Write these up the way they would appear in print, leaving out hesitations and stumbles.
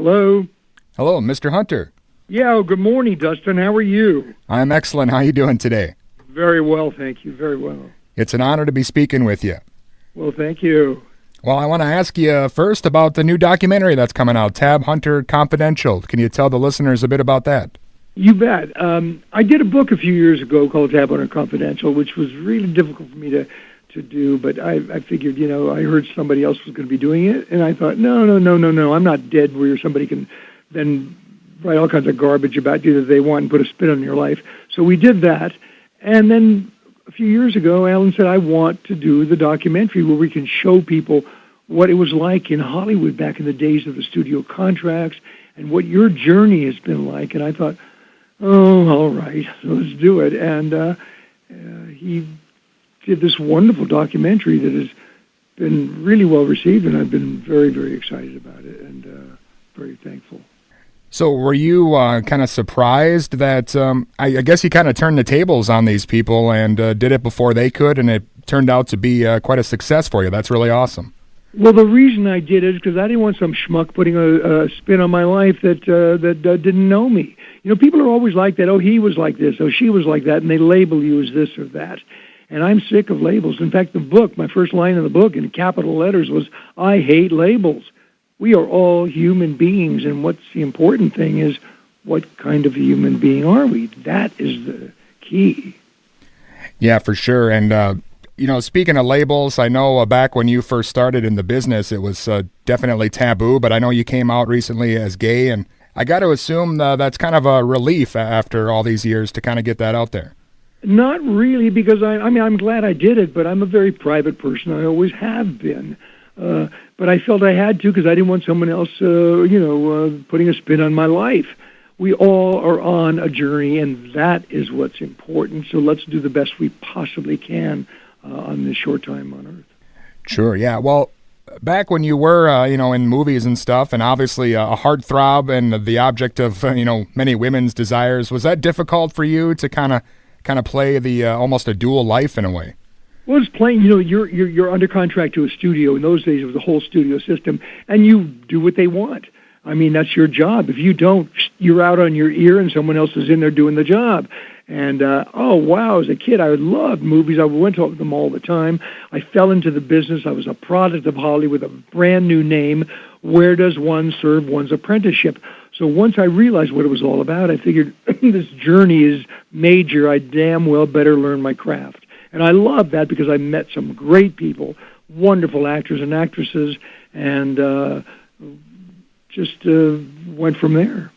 Hello? Hello, Mr. Hunter. Yeah, good morning, Dustin. How are you? I'm excellent. How are you doing today? Very well, thank you. Very well. It's an honor to be speaking with you. Well, thank you. Well, I want to ask you first about the new documentary that's coming out, Tab Hunter Confidential. Can you tell the listeners a bit about that? You bet. I did a book a few years ago called Tab Hunter Confidential, which was really difficult for me to do, but I figured, I heard somebody else was going to be doing it, and I thought, no, I'm not dead where somebody can then write all kinds of garbage about you that they want and put a spin on your life. So we did that, and then a few years ago, Alan said, I want to do the documentary where we can show people what it was like in Hollywood back in the days of the studio contracts and what your journey has been like. And I thought, oh, all right, so let's do it. And he did this wonderful documentary that has been really well received, and I've been very, very excited about it and very thankful. So were you kind of surprised that, I guess you kind of turned the tables on these people and did it before they could, and it turned out to be quite a success for you. That's really awesome. Well, the reason I did it is because I didn't want some schmuck putting a spin on my life that didn't know me. People are always like that. Oh, he was like this. Oh, she was like that, and they label you as this or that. And I'm sick of labels. In fact, the book, my first line in the book in capital letters was, I hate labels. We are all human beings, and what's the important thing is, what kind of a human being are we? That is the key. Yeah, for sure. And, speaking of labels, I know back when you first started in the business, it was definitely taboo, but I know you came out recently as gay, and I got to assume that's kind of a relief after all these years to kind of get that out there. Not really, because I'm glad I did it, but I'm a very private person. I always have been. But I felt I had to because I didn't want someone else, putting a spin on my life. We all are on a journey, and that is what's important. So let's do the best we possibly can on this short time on Earth. Sure, yeah. Well, back when you were, in movies and stuff, and obviously a heartthrob and the object of, many women's desires, was that difficult for you to kind of play the almost a dual life in a way? Well, it's playing, you're under contract to a studio. In those days, it was a whole studio system, and you do what they want. I mean, that's your job. If you don't, you're out on your ear, and someone else is in there doing the job. And, oh, wow, as a kid, I loved movies. I went to them all the time. I fell into the business. I was a product of Hollywood, a brand new name. Where does one serve one's apprenticeship? So once I realized what it was all about, I figured this journey is major. I damn well better learn my craft. And I love that because I met some great people, wonderful actors and actresses, and just went from there.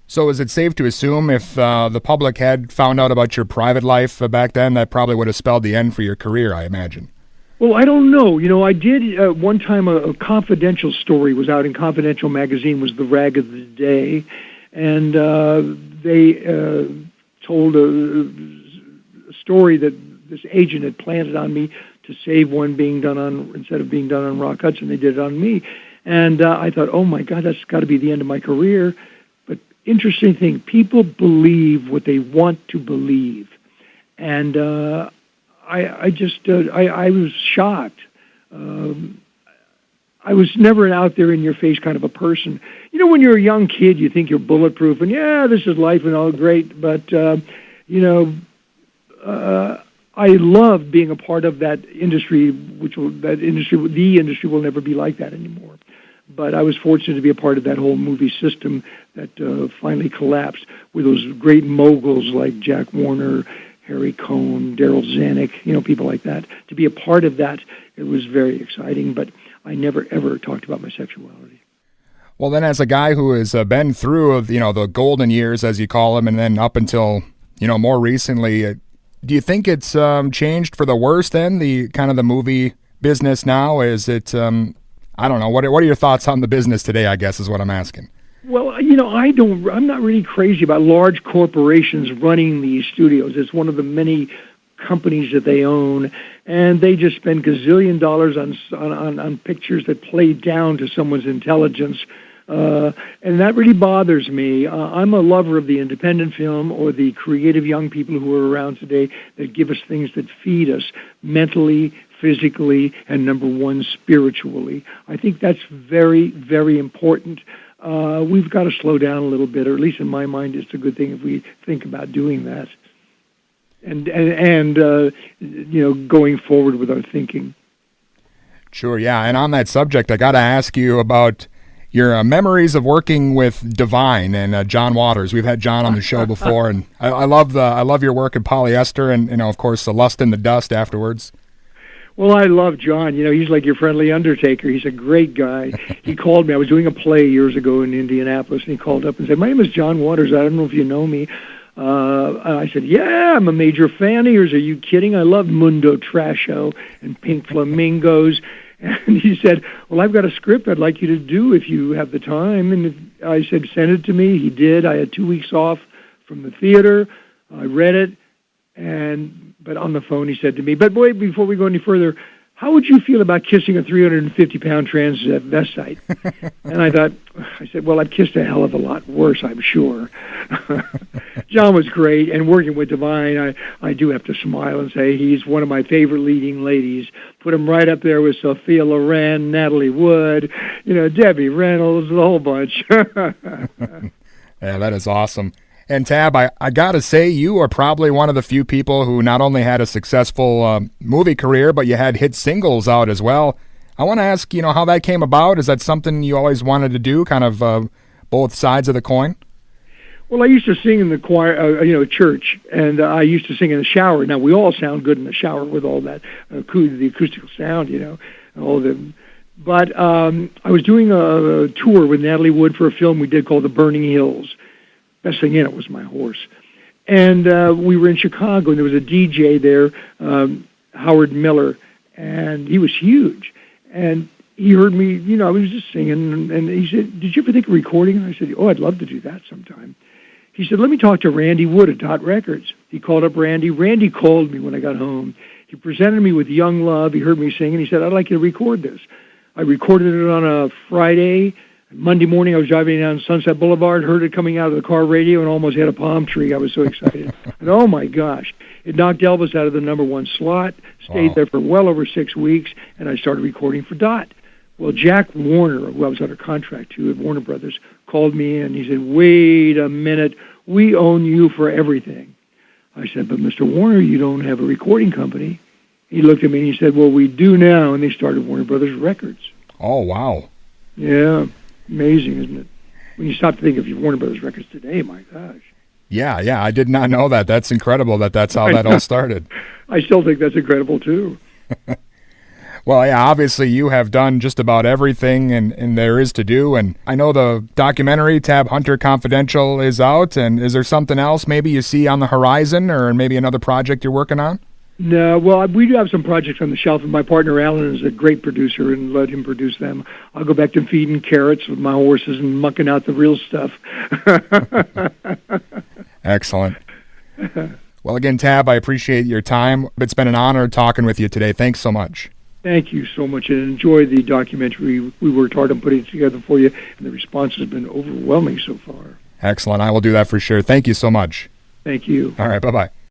So is it safe to assume if the public had found out about your private life back then, that probably would have spelled the end for your career, I imagine? Well, I don't know. I did one time a Confidential story was out in Confidential magazine, was the rag of the day, and they told a story that this agent had planted on me to save one being done on, instead of being done on Rock Hudson, they did it on me. And I thought, oh my God, that's got to be the end of my career. But interesting thing, people believe what they want to believe. And I was shocked. I was never an out there in your face kind of a person. When you're a young kid, you think you're bulletproof and this is life and all great. But, I love being a part of that industry, the industry will never be like that anymore. But I was fortunate to be a part of that whole movie system that finally collapsed with those great moguls like Jack Warner, Harry Cohn, Daryl Zanuck, people like that. To be a part of that, it was very exciting, but I never, ever talked about my sexuality. Well, then as a guy who has been through, the golden years, as you call them, and then up until, more recently, do you think it's changed for the worse then, the kind of the movie business now? Is it, I don't know, what are your thoughts on the business today, I guess, is what I'm asking. Well, I'm not really crazy about large corporations running these studios. It's one of the many companies that they own, and they just spend gazillion dollars on pictures that play down to someone's intelligence. And that really bothers me. I'm a lover of the independent film or the creative young people who are around today that give us things that feed us mentally, physically, and number one, spiritually. I think that's very, very important. we've got to slow down a little bit, or at least in my mind, it's a good thing if we think about doing that. And going forward with our thinking. Sure, yeah. And on that subject, I got to ask you about your memories of working with Divine and John Waters. We've had John on the show before, and I love your work at Polyester, and of course, the Lust in the Dust afterwards. Well, I love John. He's like your friendly undertaker. He's a great guy. He called me. I was doing a play years ago in Indianapolis, and he called up and said, "My name is John Waters. I don't know if you know me." I said, "Yeah, I'm a major fan of yours. Are you kidding? I love Mundo Trasho and Pink Flamingos." And he said, "Well, I've got a script I'd like you to do if you have the time." And I said, "Send it to me." He did. I had 2 weeks off from the theater. I read it, but on the phone he said to me, "But wait, before we go any further, how would you feel about kissing a 350-pound transvestite?" And I said, "Well, I've kissed a hell of a lot worse, I'm sure." John was great, and working with Divine, I do have to smile and say he's one of my favorite leading ladies. Put him right up there with Sophia Loren, Natalie Wood, Debbie Reynolds, the whole bunch. Yeah, that is awesome. And Tab, I got to say, you are probably one of the few people who not only had a successful movie career, but you had hit singles out as well. I want to ask, how that came about. Is that something you always wanted to do, kind of both sides of the coin? Well, I used to sing in the choir, church, and I used to sing in the shower. Now, we all sound good in the shower with all that, the acoustical sound, all the. But I was doing a tour with Natalie Wood for a film we did called The Burning Hills. Best thing in it was my horse. And we were in Chicago, and there was a DJ there, Howard Miller, and he was huge. And he heard me, I was just singing, and he said, "Did you ever think of recording?" And I said, "Oh, I'd love to do that sometime." He said, "Let me talk to Randy Wood at Dot Records." He called up Randy. Randy called me when I got home. He presented me with Young Love. He heard me sing, and he said, "I'd like you to record this." I recorded it on a Friday. Monday morning, I was driving down Sunset Boulevard, heard it coming out of the car radio, and almost hit a palm tree. I was so excited. And oh, my gosh. It knocked Elvis out of the #1 slot, stayed there for well over 6 weeks, and I started recording for Dot. Well, Jack Warner, who I was under contract to at Warner Brothers, called me in. He said, "Wait a minute. We own you for everything." I said, "But Mr. Warner, you don't have a recording company." He looked at me and he said, "Well, we do now," and they started Warner Brothers Records. Oh, wow. Yeah. Amazing, isn't it? When you stop to think of your Warner Brothers Records today, my gosh. Yeah, I did not know that. That's incredible that's how that all started. I still think that's incredible, too. Well, yeah, obviously you have done just about everything and there is to do, and I know the documentary, Tab Hunter Confidential, is out, and is there something else maybe you see on the horizon, or maybe another project you're working on? No, well, we do have some projects on the shelf, and my partner Alan is a great producer, and let him produce them. I'll go back to feeding carrots with my horses and mucking out the real stuff. Excellent. Well, again, Tab, I appreciate your time. It's been an honor talking with you today. Thanks so much. Thank you so much, and enjoy the documentary. We worked hard on putting it together for you, and the response has been overwhelming so far. Excellent. I will do that for sure. Thank you so much. Thank you. All right, bye-bye.